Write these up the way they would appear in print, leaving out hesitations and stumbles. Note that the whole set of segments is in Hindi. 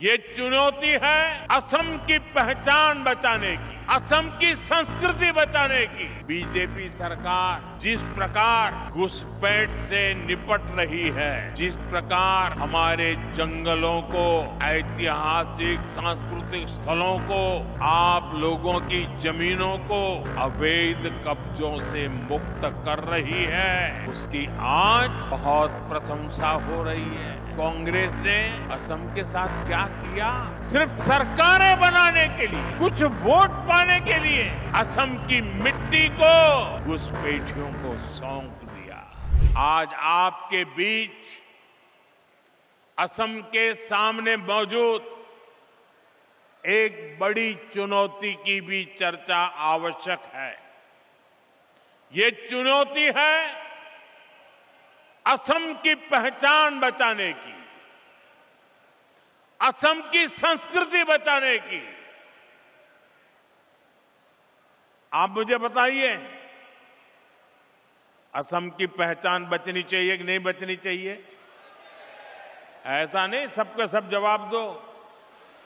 ये चुनौती है असम की पहचान बचाने की, असम की संस्कृति बचाने की। बीजेपी सरकार जिस प्रकार घुसपैठ से निपट रही है, जिस प्रकार हमारे जंगलों को, ऐतिहासिक सांस्कृतिक स्थलों को, आप लोगों की जमीनों को अवैध कब्जों से मुक्त कर रही है, उसकी आज बहुत प्रशंसा हो रही है। कांग्रेस ने असम के साथ क्या किया? सिर्फ सरकारें बनाने के लिए, कुछ वोट पाने के लिए असम की मिट्टी को घुसपैठियों को सौंप दिया। आज आपके बीच असम के सामने मौजूद एक बड़ी चुनौती की भी चर्चा आवश्यक है। ये चुनौती है असम की पहचान बचाने की, असम की संस्कृति बचाने की। आप मुझे बताइए, असम की पहचान बचनी चाहिए कि नहीं बचनी चाहिए? ऐसा नहीं सबके सब जवाब दो।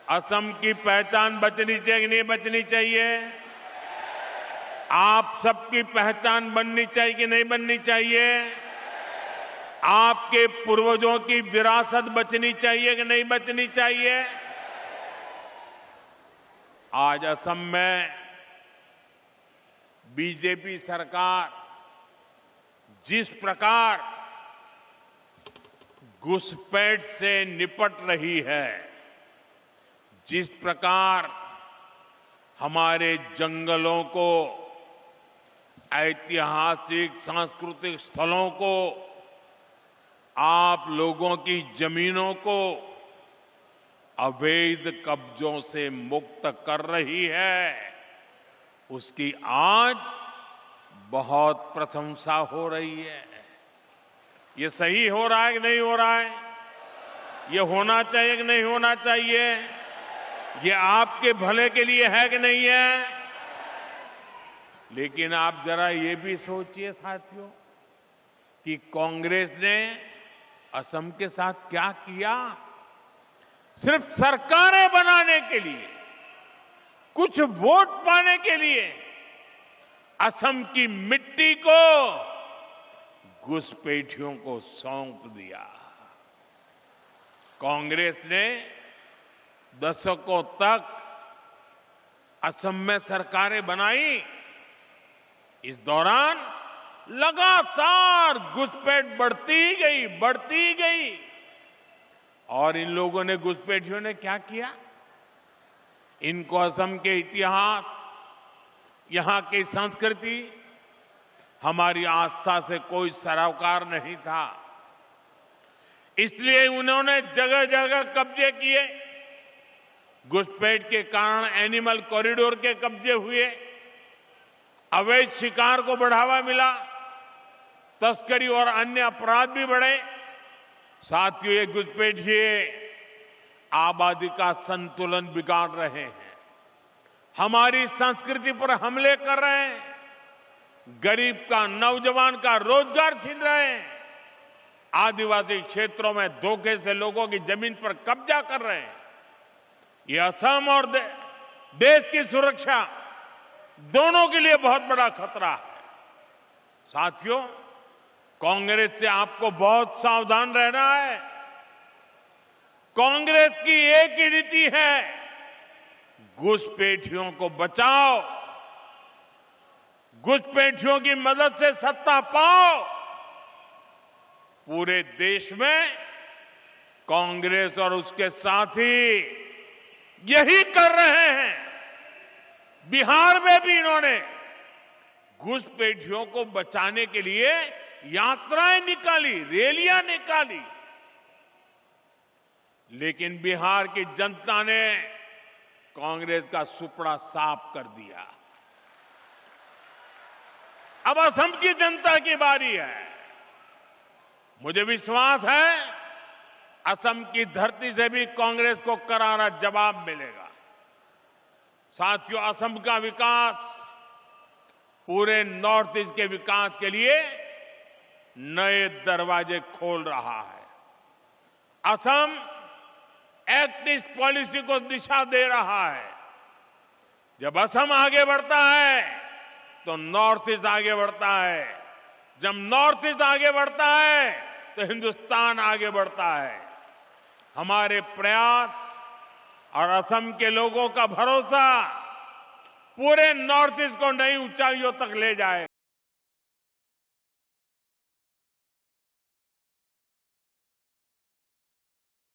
असम की पहचान बचनी चाहिए कि नहीं बचनी चाहिए? आप सबकी पहचान बननी चाहिए कि नहीं बननी चाहिए? आपके पूर्वजों की विरासत बचनी चाहिए कि नहीं बचनी चाहिए? आज असम में बीजेपी सरकार जिस प्रकार घुसपैठ से निपट रही है, जिस प्रकार हमारे जंगलों को, ऐतिहासिक सांस्कृतिक स्थलों को, आप लोगों की जमीनों को अवैध कब्जों से मुक्त कर रही है, उसकी आज बहुत प्रशंसा हो रही है। ये सही हो रहा है कि नहीं हो रहा है? ये होना चाहिए कि नहीं होना चाहिए? ये आपके भले के लिए है कि नहीं है? लेकिन आप जरा ये भी सोचिए साथियों कि कांग्रेस ने असम के साथ क्या किया? सिर्फ सरकारें बनाने के लिए, कुछ वोट पाने के लिए असम की मिट्टी को घुसपैठियों को सौंप दिया। कांग्रेस ने दशकों तक असम में सरकारें बनाई। इस दौरान लगातार घुसपैठ बढ़ती गई। और इन लोगों ने, घुसपैठियों ने क्या किया? इनको असम के इतिहास, यहां की संस्कृति, हमारी आस्था से कोई सरोकार नहीं था। इसलिए उन्होंने जगह जगह कब्जे किए। घुसपैठ के कारण एनिमल कॉरिडोर के कब्जे हुए, अवैध शिकार को बढ़ावा मिला, तस्करी और अन्य अपराध भी बढ़े। साथियों, ये घुसपैठिए आबादी का संतुलन बिगाड़ रहे हैं, हमारी संस्कृति पर हमले कर रहे हैं, गरीब का, नौजवान का रोजगार छीन रहे हैं, आदिवासी क्षेत्रों में धोखे से लोगों की जमीन पर कब्जा कर रहे हैं। ये असम और देश की सुरक्षा दोनों के लिए बहुत बड़ा खतरा है। साथियों, कांग्रेस से आपको बहुत सावधान रहना है। कांग्रेस की एक ही नीति है, घुसपैठियों को बचाओ, घुसपैठियों की मदद से सत्ता पाओ। पूरे देश में कांग्रेस और उसके साथी यही कर रहे हैं। बिहार में भी इन्होंने घुसपैठियों को बचाने के लिए यात्राएं निकाली, रैलियां निकाली, लेकिन बिहार की जनता ने कांग्रेस का सुपड़ा साफ कर दिया। अब असम की जनता की बारी है। मुझे विश्वास है असम की धरती से भी कांग्रेस को करारा जवाब मिलेगा। साथियों, असम का विकास पूरे नॉर्थ ईस्ट के विकास के लिए नए दरवाजे खोल रहा है। असम एक्ट ईस्ट पॉलिसी को दिशा दे रहा है। जब असम आगे बढ़ता है तो नॉर्थ ईस्ट आगे बढ़ता है, जब नॉर्थ ईस्ट आगे बढ़ता है तो हिंदुस्तान आगे बढ़ता है। हमारे प्रयास और असम के लोगों का भरोसा पूरे नॉर्थ ईस्ट को नई ऊंचाइयों तक ले जाए।